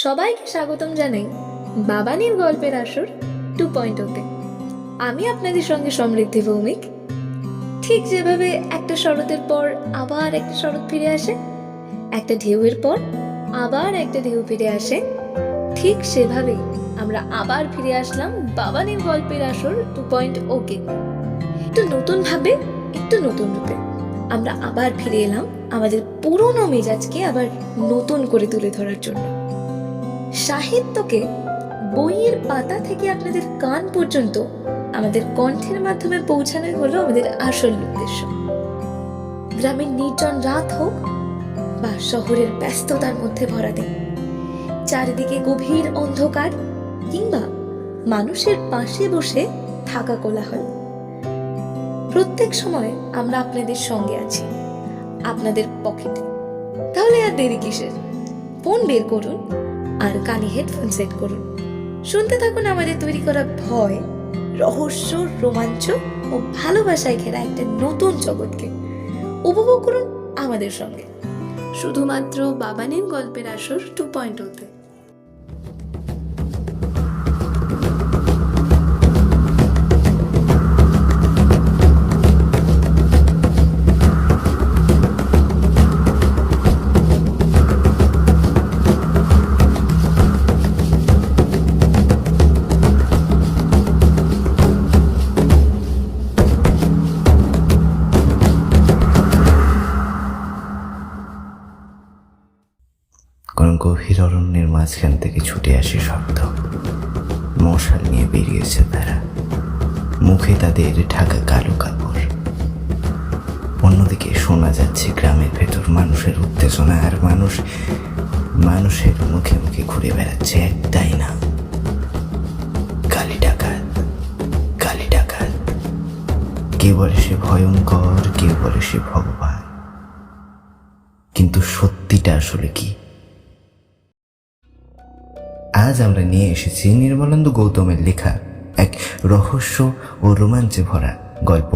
সবাইকে স্বাগতম জানাই বাবানির গল্পের আসর 2.0-তে। আমি আপনাদের সঙ্গে সমৃদ্ধি ভৌমিক। ঠিক যেভাবে একটা শরতের পর আবার একটা শরৎ ফিরে আসে, একটা ঢেউয়ের পর আবার একটা ঢেউ ফিরে আসে, ঠিক সেভাবেই আমরা আবার ফিরে আসলাম বাবানির গল্পের আসর 2.0-কে। একটু নতুন ভাবে, একটু নতুন রূপে আমরা আবার ফিরে এলাম আমাদের পুরনো মেজাজকে আবার নতুন করে তুলে ধরার জন্য। সাহিত্যকে বইয়ের পাতা থেকে আপনাদের কান পর্যন্ত আমাদের কণ্ঠের মাধ্যমে পৌঁছানোই হলো আমাদের আসল উদ্দেশ্য। গ্রামের নির্জন রাত হোক বা শহরের ব্যস্ততার মধ্যে ভরা দিন, চারিদিকে গভীর অন্ধকার কিংবা মানুষের পাশে বসে থাকা কোলাহল, প্রত্যেক সময় আমরা আপনাদের সঙ্গে আছি, আপনাদের পকেটে। তাহলে আর দেরি কিসের? ফোন বের করুন আর কানে হেডফোন সেট করুন। শুনতে থাকুন আমাদের তৈরি করা ভয়, রহস্য, রোমাঞ্চ ও ভালোবাসায় ঘেরা একটা নতুন জগৎকে। উপভোগ করুন আমাদের সঙ্গে, শুধুমাত্র বাবানির গল্পের আসর 2.0-তে। কোন গভীর অরণ্যের মাঝখান থেকে ছুটে আসে শব্দ। মশাল নিয়ে বেরিয়েছে তারা, মুখে তাদের ঢাকা কালো কাপড়। অন্যদিকে শোনা যাচ্ছে গ্রামের ভেতর মানুষের উত্তেজনা, আর মানুষের মুখে মুখে ঘুরে বেড়াচ্ছে একটাই না, কালী ডাকাত, কালী ডাকাত। কেউ বলে সে ভয়ঙ্কর, কেউ বলে সে ভগবান, কিন্তু সত্যিটা আসলে কি? আজ আমরা নিয়ে এসেছি নির্মলেন্দু গৌতমের লেখা এক রহস্য ও রোমাঞ্চে ভরা গল্প,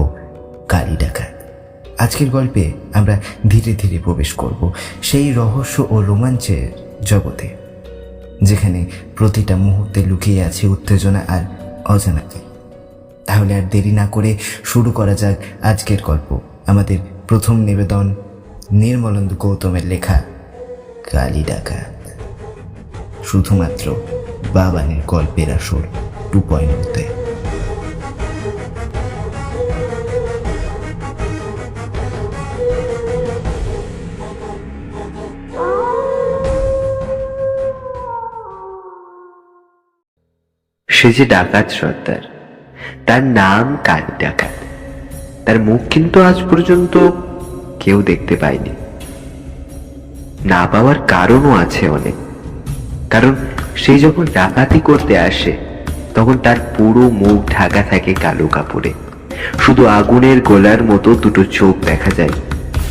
কালী ডাকাত। আজকের গল্পে আমরা ধীরে ধীরে প্রবেশ করব সেই রহস্য ও রোমাঞ্চের জগতে, যেখানে প্রতিটা মুহূর্তে লুকিয়ে আছে উত্তেজনা আর অজানাকে। তাহলে আর দেরি না করে শুরু করা যাক আজকের গল্প। আমাদের প্রথম নিবেদন, নির্মলেন্দু গৌতমের লেখা কালী ডাকাত, শুধুমাত্র বাবানির গল্পের আসর 2.0-তে। সে যে ডাকাত সর্দার, তার নাম কালী ডাকাত। তার মুখ কিন্তু আজ পর্যন্ত কেউ দেখতে পায়নি। না পাওয়ার কারণও আছে অনেক। কারণ সে যখন ডাকাতি করতে আসে তখন তার পুরো মুখ ঢাকা থাকে কালো কাপড়ে। শুধু আগুনের গোলার মতো দুটো চোখ দেখা যায়।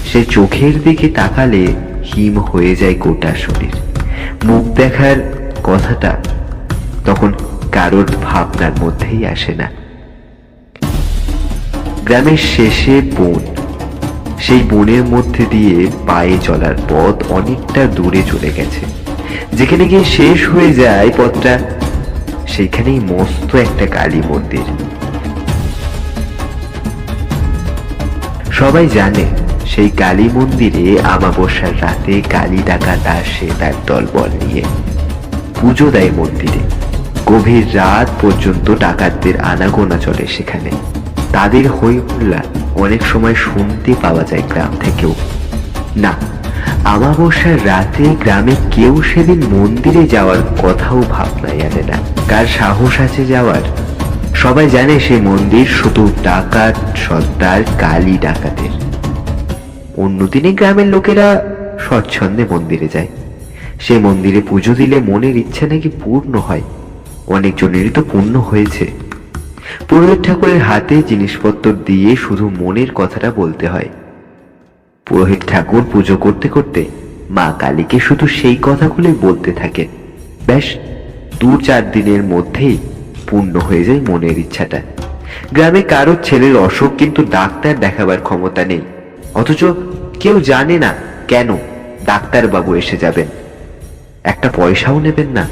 সে চোখের দিকে তাকালে হিম হয়ে যায় গোটা শরীর। মুখ দেখার কথাটা তখন কারোর ভাবনার মধ্যেই আসে না। গ্রামের শেষে বন, সেই বনের মধ্যে দিয়ে পায়ে চলার পথ অনেকটা দূরে চলে গেছে। যেখানে গিয়ে শেষ হয়ে যায় পথটা, সেখানেই মস্ত একটা কালী মন্দির। সবাই জানে সেই কালী মন্দিরে আমাবস্যার রাতে কালী ডাকাত আসে তার দলবল নিয়ে, পুজো দেয় মন্দিরে। গভীর রাত পর্যন্ত ডাকাতদের আনাগোনা চলে সেখানে। তাদের হই হুল্লা অনেক সময় শুনতে পাওয়া যায় গ্রাম থেকেও। না, আমাবস্যার রাতে গ্রামে কেউ সেদিন মন্দিরে যাওয়ার কথাও ভাবনায় আনে না। কার সাহস আছে যাওয়ার? সবাই জানে সে মন্দির শুধু ডাকাত সর্দার কালী ডাকাতের। অন্যদিনে গ্রামের লোকেরা স্বচ্ছন্দে মন্দিরে যায়। সে মন্দিরে পুজো দিলে মনের ইচ্ছা নাকি পূর্ণ হয়। অনেকজনেরই তো পূর্ণ হয়েছে। পুরোহিত ঠাকুরের হাতে জিনিসপত্র দিয়ে শুধু মনের কথাটা বলতে হয়। পুরোহিত ঠাকুর পুজো করতে করতে মা কালীকে শুধু সেই কথাগুলোই বলতে থাকে। ব্যাস 2-4 দিনের মধ্যেই পূর্ণ হয়ে যায় মনের ইচ্ছাটা। গ্রামে কারোর ছেলের অসুখ, কিন্তু ডাক্তার দেখাবার ক্ষমতা নেই। অথচ কেউ জানে না কেন ডাক্তার বাবু এসে যাবেন। একটা পয়সাও নেবেন না?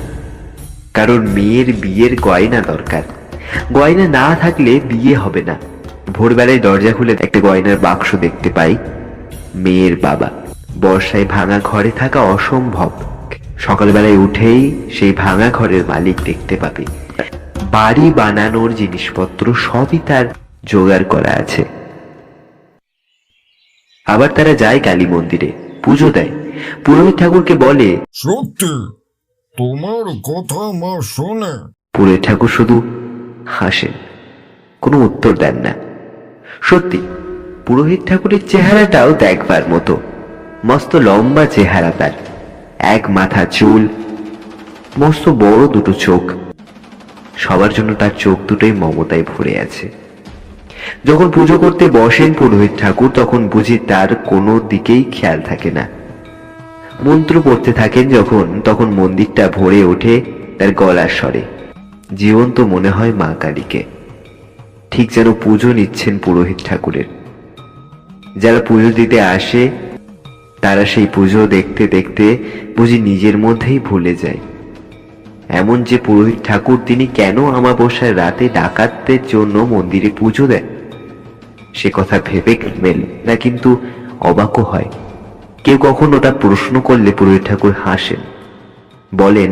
কারণ মেয়ের বিয়ের গয়না দরকার, গয়না না থাকলে বিয়ে হবে না। ভোরবেলায় দরজা খুলে একটা গয়নার বাক্স দেখতে পাই। মেয়ের বাবা। বর্ষায় ভাঙা ঘরে থাকা অসম্ভব, সকালবেলায় উঠেই সেই ভাঙা ঘরের মালিক দেখতে পাবে। বাড়ি বানানোর জিনিসপত্র সবই তার জোগাড় করা আছে। আবার তারা যায় কালী মন্দিরে, পুজো দেয়। পুরোহিত ঠাকুরকে বলে, সত্যি তোমার কথা মা শোনে। পুরোহিত ঠাকুর শুধু হাসেন, কোনো উত্তর দেন না। সত্যি পুরোহিত ঠাকুরের চেহারাটাও দেখবার মতো। মস্ত লম্বা চেহারা তার, এক মাথা চুল, মস্ত বড় দুটো চোখ। সবার জন্য তার চোখ দুটোই মমতায় ভরে আছে। যখন পুজো করতে বসেন পুরোহিত ঠাকুর, তখন বুঝি তার কোনো দিকেই খেয়াল থাকে না। মন্ত্র পড়তে থাকেন যখন, তখন মন্দিরটা ভরে ওঠে তার গলার স্বরে। জীবন্ত মনে হয় মা কালীকে, ঠিক যেন পুজো নিচ্ছেন পুরোহিত ঠাকুরের। যারা পুজো দিতে আসে তারা সেই পুজো দেখতে দেখতে বুঝি নিজের মধ্যেই ভুলে যায়। এমন যে পুরোহিত ঠাকুর, তিনি কেন আমাবস্যার রাতে ডাকাতদের জন্য মন্দিরে পুজো দেন, সে কথা ভেবে মেল না, কিন্তু অবাকও হয়। কেউ কখন ওটা প্রশ্ন করলে পুরোহিত ঠাকুর হাসেন, বলেন,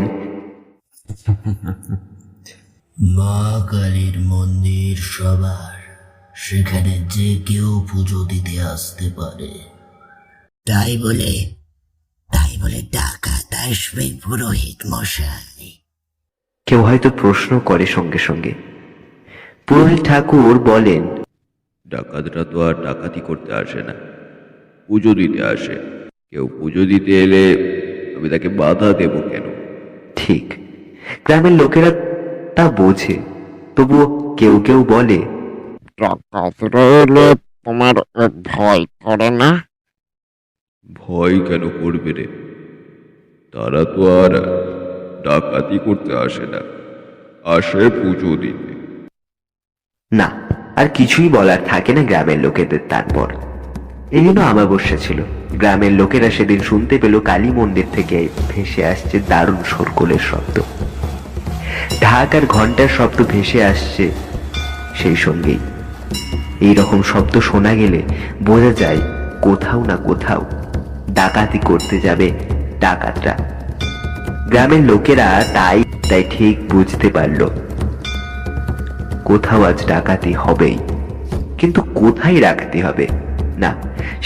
মা কালীর মন্দির সবার, সেখানে যে কেউ পুজো দিতে আসতে পারে। তাই বলে ডাকাত আসবে পুরোহিত মশাই? কেউ হয়তো প্রশ্ন করে সঙ্গে সঙ্গে। পুরোহিত ঠাকুর বলেন, ডাকাতরা তো আর ডাকাতি করতে আসে না, পুজো দিতে আসে। কেউ পুজো দিতে এলে আমি তাকে বাধা দেব কেন? ঠিক, গ্রামের লোকেরা তা বোঝে, তবুও কেউ কেউ বলে, ডাকাতরা এলে তোমার ভয় করে না? ভয় কেন করবে রে? তারা তো আর ডাকাতি করতে আসে না, আসে পুজো দিতে। না, আর কিছুই বলার থাকে না গ্রামের লোকেদের। তারপর এই জন্য আমাবস্যা ছিল। গ্রামের লোকেরা সেদিন শুনতে পেল কালী মন্দির থেকে ভেসে আসছে দারুণ শোরগোলের শব্দ। ঢাক আর ঘন্টার শব্দ ভেসে আসছে সেই সঙ্গেই। এইরকম শব্দ শোনা গেলে বোঝা যায় কোথাও না কোথাও ডাকাতি করতে যাবে ডাকাতরা। গ্রামের লোকেরা তাই ঠিক বুঝতে পারল কোথাও আজ ডাকাতি হবেই, কিন্তু কোথায় ডাকাতি হবে না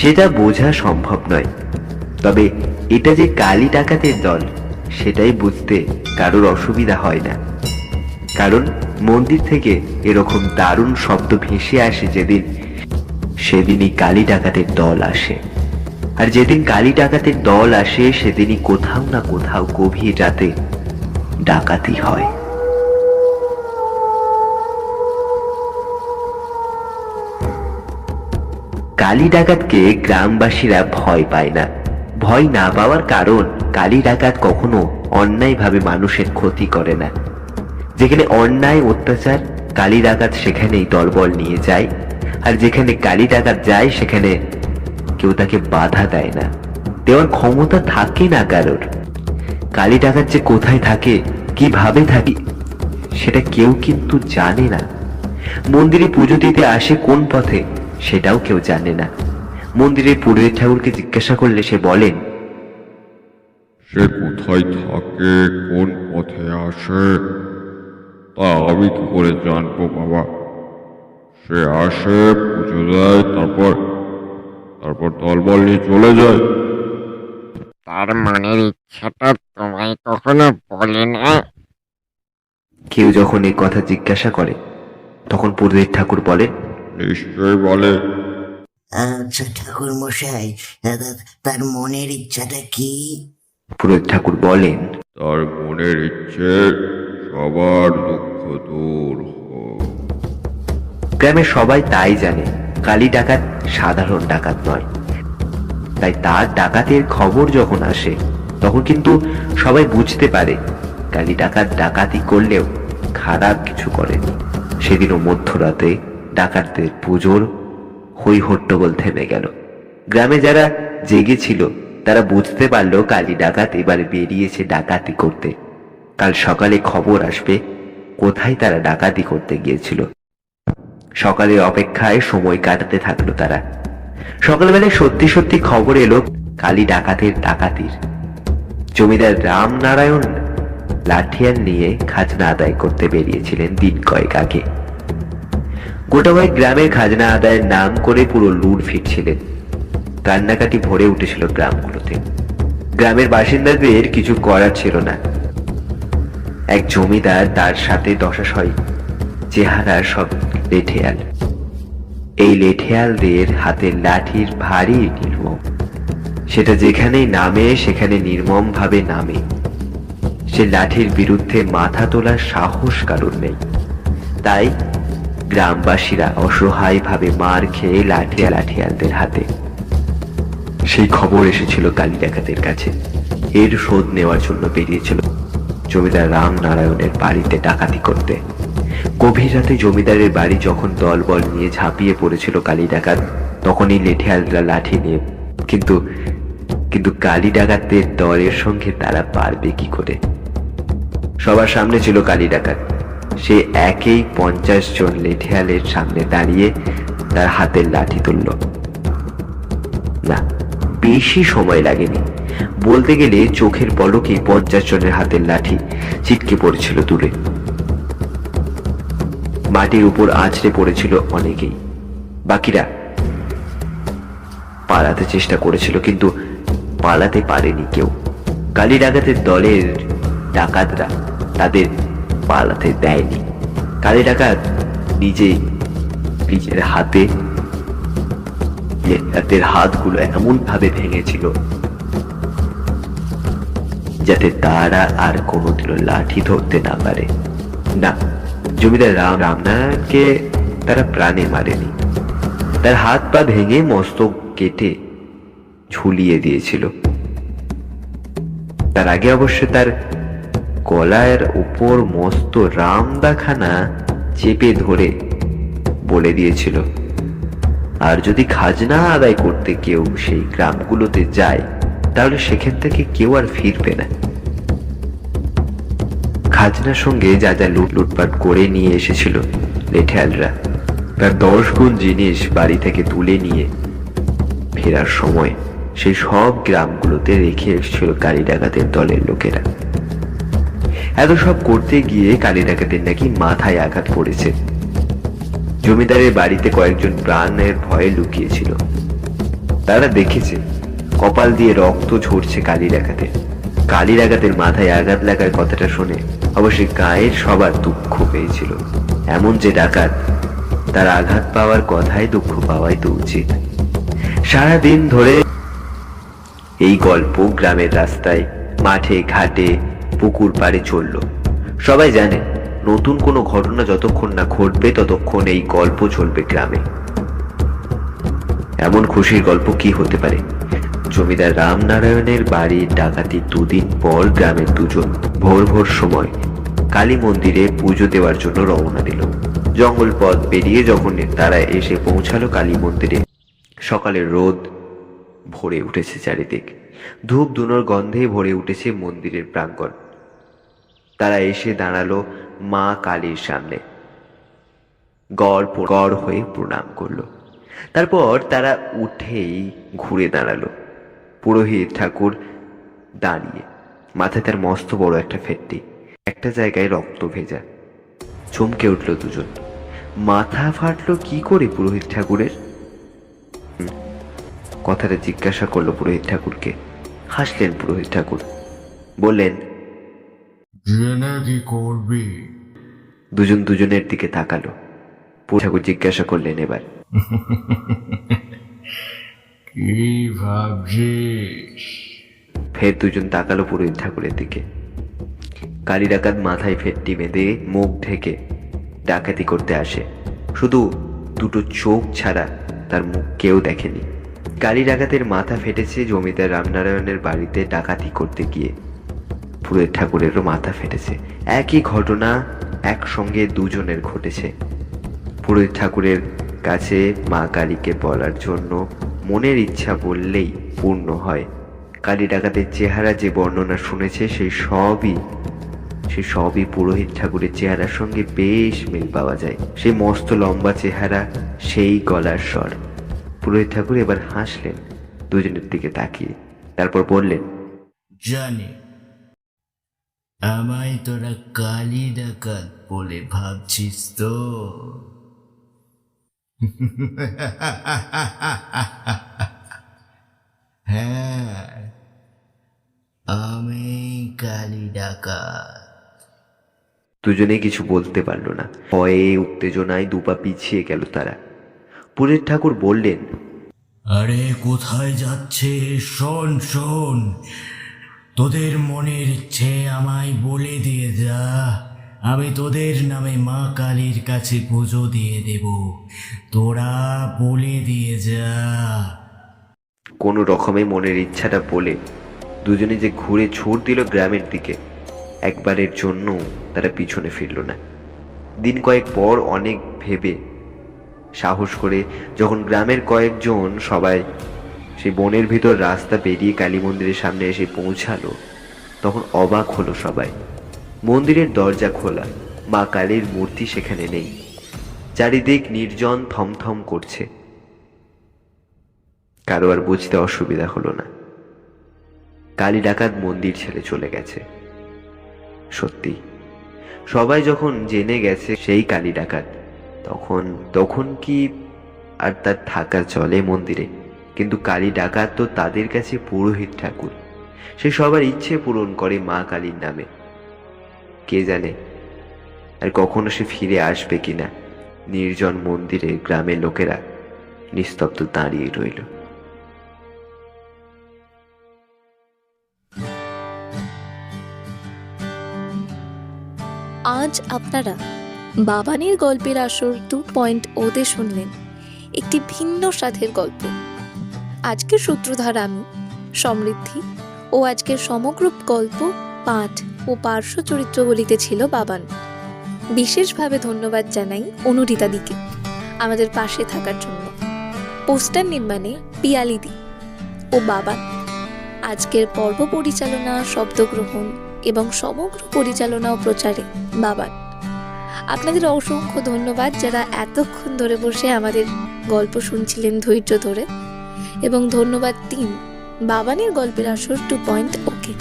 সেটা বোঝা সম্ভব নয়। তবে এটা যে কালী ডাকাতের দল সেটাই বুঝতে কারোর অসুবিধা হয় না, কারণ মন্দির থেকে এরকম দারুণ শব্দ ভেসে আসে যেদিন, সেদিনই কালী ডাকাতের দল আসে। আর যেদিন কালী ডাকাতের দল আসে সেদিনই কোথাও না কোথাও গভীর রাতে ডাকাতি হয়। কালী ডাকাতকে গ্রামবাসীরা ভয় পায় না। ভয় না পাওয়ার কারণ, কালী ডাকাত কখনো অন্যায়ভাবে মানুষের ক্ষতি করে না। যেখানে অন্যায় অত্যাচার, কালী ডাকাত সেখানেই দলবল নিয়ে যায়। আর যেখানে কালী ডাকাত যায় সেখানে কেউ তাকে বাধা দেয় না, দেওয়ার ক্ষমতা থাকে না কারোর। কালী ডাকাত যে কোথায় থাকে, কিভাবে থাকে, সেটা কেউ কিন্তু জানে না। মন্দিরে পুজো দিতে আসে কোন পথে, সেটাও কেউ জানে না। মন্দিরের পুরোহিত ঠাকুরকে জিজ্ঞাসা করলে সে বলেন, সে কোথায় থাকে, কোন পথে আসে, তা আমি কি করে জানবো বাবা? সে আসে, পুজো দেয়, তারপর দলবল নিয়ে চলে যায়। তার মনের ইচ্ছাটা তোমায় কখনো বলে না? কেউ যখন এই কথা জিজ্ঞাসা করে তখন পুরোহিত ঠাকুর বলেন, নিশ্চয় বলে। আচ্ছা ঠাকুর মশাই, তার মনের ইচ্ছাটা কি? পুরোহিত ঠাকুর বলেন, তার মনের ইচ্ছে সবার দুঃখ দূর হোক। গ্রামের সবাই তাই জানে কালী ডাকাত সাধারণ ডাকাত নয়। তাই তার ডাকাতের খবর যখন আসে তখন কিন্তু সবাই বুঝতে পারে কালী ডাকাত ডাকাতি করলেও খারাপ কিছু করেনি। সেদিনও মধ্যরাতে ডাকাতদের পুজোর হই হট্টগোল থেমে গেল। গ্রামে যারা জেগেছিল তারা বুঝতে পারল কালী ডাকাত এবার বেরিয়েছে ডাকাতি করতে। কাল সকালে খবর আসবে কোথায় তারা ডাকাতি করতে গিয়েছিল। সকালের অপেক্ষায় সময় কাটাতে থাকলো তারা। সকালবেলায় সত্যি সত্যি খবর এলো কালী ডাকাতের ডাকাতির। জমিদার রামনারায়ণ লাঠিয়াল নিয়ে খাজনা আদায় করতে বেরিয়েছিলেন দিন কয়েক আগে। গোটা কয়েক গ্রামের খাজনা আদায়ের নাম করে পুরো লুট ফিরছিলেন। কান্নাকাটি ভরে উঠেছিল গ্রামগুলোতে। গ্রামের বাসিন্দাদের কিছু করার ছিল না। এক জমিদার, তার সাথে দশাশয় চেহারা সব লেঠেয়াল। এই লেঠেয়ালদের হাতের লাঠির ভারী নির্মম। সেটা যেখানেই নামে সেখানে নির্মম ভাবে নামে। সে লাঠির বিরুদ্ধে মাথা তোলার সাহস কারণ নেই। তাই গ্রামবাসীরা অসহায় ভাবে মার খেয়ে লাঠিয়ালদের হাতে। সেই খবর এসেছিল কালী ডাকাতের কাছে। এর শোধ নেওয়ার জন্য বেরিয়েছিল জমিদার রামনারায়ণের বাড়িতে ডাকাতি করতে। গভীর রাতে জমিদারের বাড়ি যখন দলবল নিয়ে ঝাঁপিয়ে পড়েছিল কালী ডাকাত, তখনই লেঠিয়ালরা লাঠি নিয়ে। কিন্তু কালী ডাকাতদের দলের সঙ্গে তারা পারবে কি করে? সবার সামনে ছিল কালী ডাকাত। সে একেই 50 জন লেঠিয়ালের সামনে দাঁড়িয়ে তার হাতের লাঠি তুলল। না, বেশি সময় লাগেনি। বলতে গেলে চোখের পলকে 50 জনের হাতের লাঠি ছিটকে পড়েছিল দূরে। মাটির উপর আছড়ে পড়েছিল অনেকেই। বাকিরা পালাতে চেষ্টা করেছিল, কিন্তু পালাতে পারেনি কেউ। কালী ডাকাতের দলের ডাকাতরা তাদের পালাতে দেয়নি। কালী ডাকাত নিজের হাতের হাতগুলো এমন ভাবে ভেঙেছিল যাতে তারা আর কোনোদিনও লাঠি ধরতে না পারে। না, জমিদার রামনারায়ণকে তারা প্রাণে মারেনি। তার হাত পা ভেঙে মস্তক কেটে ঝুলিয়ে দিয়েছিল। তার আগে অবশ্য তার গলার উপর মস্ত রামদাখানা চেপে ধরে বলে দিয়েছিল, আর যদি খাজনা আদায় করতে কেউ সেই গ্রামগুলোতে যায় তাহলে সেখান থেকে কেউ আর ফিরবে না। খাজনার সঙ্গে যা যা লুটপাট করে নিয়ে এসেছিল লেঠেয়ালরা, তার 10 গুণ জিনিস বাড়ি থেকে তুলে নিয়ে ফেরার সময় সেই সব গ্রামগুলোতে রেখে এসেছিল কালী ডাকাতের দলের লোকেরা। এত সব করতে গিয়ে কালী ডাকাতের নাকি মাথায় আঘাত পড়েছে। জমিদারের বাড়িতে কয়েকজন প্রাণের ভয়ে লুকিয়েছিল। তারা দেখেছে কপাল দিয়ে রক্ত ঝরছে কালী ডাকাতের। কালী ডাকাতের মাথায় আঘাত লাগার কথাটা শুনে অবশ্যই গায়ের সবার দুঃখ পেয়েছিল। এমন যে ডাকাত, তার আঘাত পাওয়ার কথায় দুঃখ পাওয়াই তো উচিত। সারাদিন ধরে এই গল্প গ্রামের রাস্তায়, মাঠে ঘাটে, পুকুর পাড়ে চলল। সবাই জানে নতুন কোনো ঘটনা যতক্ষণ না ঘটবে ততক্ষণ এই গল্প চলবে গ্রামে। এমন খুশির গল্প কি হতে পারে? জমিদার রামনারায়ণের বাড়ির ডাকাতির 2 দিন পর গ্রামের দুজন ভোর ভোর সময় কালী মন্দিরে পুজো দেওয়ার জন্য রওনা দিল। জঙ্গল পথ পেরিয়ে যখন তারা এসে পৌঁছালো কালী মন্দিরে, সকালের রোদ ভরে উঠেছে চারিদিক। ধূপ ধুনোর গন্ধে ভরে উঠেছে মন্দিরের প্রাঙ্গণ। তারা এসে দাঁড়ালো মা কালীর সামনে। গড় হয়ে প্রণাম করলো। তারপর তারা উঠেই ঘুরে দাঁড়ালো। পুরোহিত ঠাকুর দাঁড়িয়ে, মাথায় তার মস্ত বড় একটা ফেট্টি, একটা জায়গায় রক্ত ভেজা। চমকে উঠল দুজন। মাথা ফাটলো কি করে পুরোহিত ঠাকুরের? কথাটা জিজ্ঞাসা করলো পুরোহিত ঠাকুরকে। হাসলেন পুরোহিত ঠাকুর, বললেন, জেনে কি করবি? দুজন দুজনের দিকে তাকালো। পুরোহিত ঠাকুর জিজ্ঞাসা করলেন এবার, কি ভাবছিস? ফের দুজন তাকালো পুরোহিত ঠাকুরের দিকে। কালী ডাকাত মাথায় ফেটটি বেঁধে মুখ ঢেকে ডাকাতি করতে আসে। শুধু 2টো চোখ ছাড়া তার মুখ কেউ দেখেনি। কালী ডাকাতের মাথা ফেটেছে জমিদার রামনারায়ণের বাড়িতে ডাকাতি করতে গিয়ে। পুরোহিত ঠাকুরেরও মাথা ফেটেছে। একই ঘটনা একসঙ্গে দুজনের ঘটেছে। পুরোহিত ঠাকুরের কাছে মা কালীকে বলার জন্য মনের ইচ্ছা বললেই পূর্ণ হয়। কালী ডাকাতের চেহারা যে বর্ণনা শুনেছে সেই সবই পুরোহিত ঠাকুরের চেহারার সঙ্গে বেশ মিল পাওয়া যায়। সেই মস্ত লম্বা চেহারা, সেই গলার স্বর। পুরোহিত ঠাকুর এবার হাসলেন দুজনের দিকে তাকিয়ে, তারপর বললেন, জানি আমায় তোরা কালী ডাকাত বলে ভাবছিস তো? হ্যাঁ, আমি কালী ডাকাত। দুজনেই কিছু বলতে পারল না। ভয়ে উত্তেজনায় দুপা পিছিয়ে গেল তারা। পুরোহিত ঠাকুর বললেন, আরে কোথায় যাচ্ছে? শোন শোন, তোদের মনের ইচ্ছে আমায় বলে দিয়ে যা, আমি তোদের নামে মা কালীর কাছে পুজো দিয়ে দেব। তোরা বলে দিয়ে যা। কোনো রকমে মনের ইচ্ছাটা বলে দুজনে যে ঘুরে ছুট দিল গ্রামের দিকে। একবারের জন্য তারা পিছনে ফিরল না। দিন কয়েক পর অনেক ভেবে সাহস করে যখন গ্রামের কয়েকজন সবাই সেই বনের ভিতর রাস্তা বেরিয়ে কালী মন্দিরের সামনে এসে পৌঁছালো, তখন অবাক হলো সবাই। মন্দিরের দরজা খোলা, মা কালীর মূর্তি সেখানে নেই। চারিদিক নির্জন, থমথম করছে। কারো আর বুঝতে অসুবিধা হলো না, কালী ডাকাত মন্দির ছেড়ে চলে গেছে। সত্যি, সবাই যখন জেনে গেছে সেই কালী ডাকাত, তখন কি আর তার থাকা চলে মন্দিরে? কিন্তু কালী ডাকাত তো তাদের কাছে পুরোহিত ঠাকুর। সে সবার ইচ্ছে পূরণ করে মা কালীর নামে। কে জানে আর কখনো সে ফিরে আসবে কিনা। নির্জন মন্দিরে গ্রামের লোকেরা নিস্তব্ধ দাঁড়িয়ে রইল। আজ আপনারা বাবানের গল্পের আসর 2.0 শুনলেন একটি ভিন্ন স্বাদের গল্প। আজকের সূত্রধার আমি সমৃদ্ধি, ও আজকের সমগ্র গল্প, পাঠ ও পার্শ্ব চরিত্রগুলিতে ছিল বাবান। বিশেষভাবে ধন্যবাদ জানাই অনুরিতাদিকে আমাদের পাশে থাকার জন্য। পোস্টার নির্মাণে পিয়ালিদি ও বাবান। আজকের পর্ব পরিচালনা, শব্দগ্রহণ এবং সমগ্র পরিচালনা ও প্রচারে বাবান। আপনাদের অসংখ্য ধন্যবাদ যারা এতক্ষণ ধরে বসে আমাদের গল্প শুনছিলেন ধৈর্য ধরে। এবং ধন্যবাদ টিম বাবানের গল্পের আসর 2.0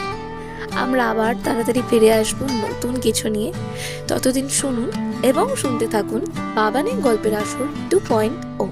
আমরা আবার তাড়াতাড়ি ফিরে আসবো নতুন কিছু নিয়ে। ততদিন শুনুন এবং শুনতে থাকুন বাবানের গল্পের আসর 2.0।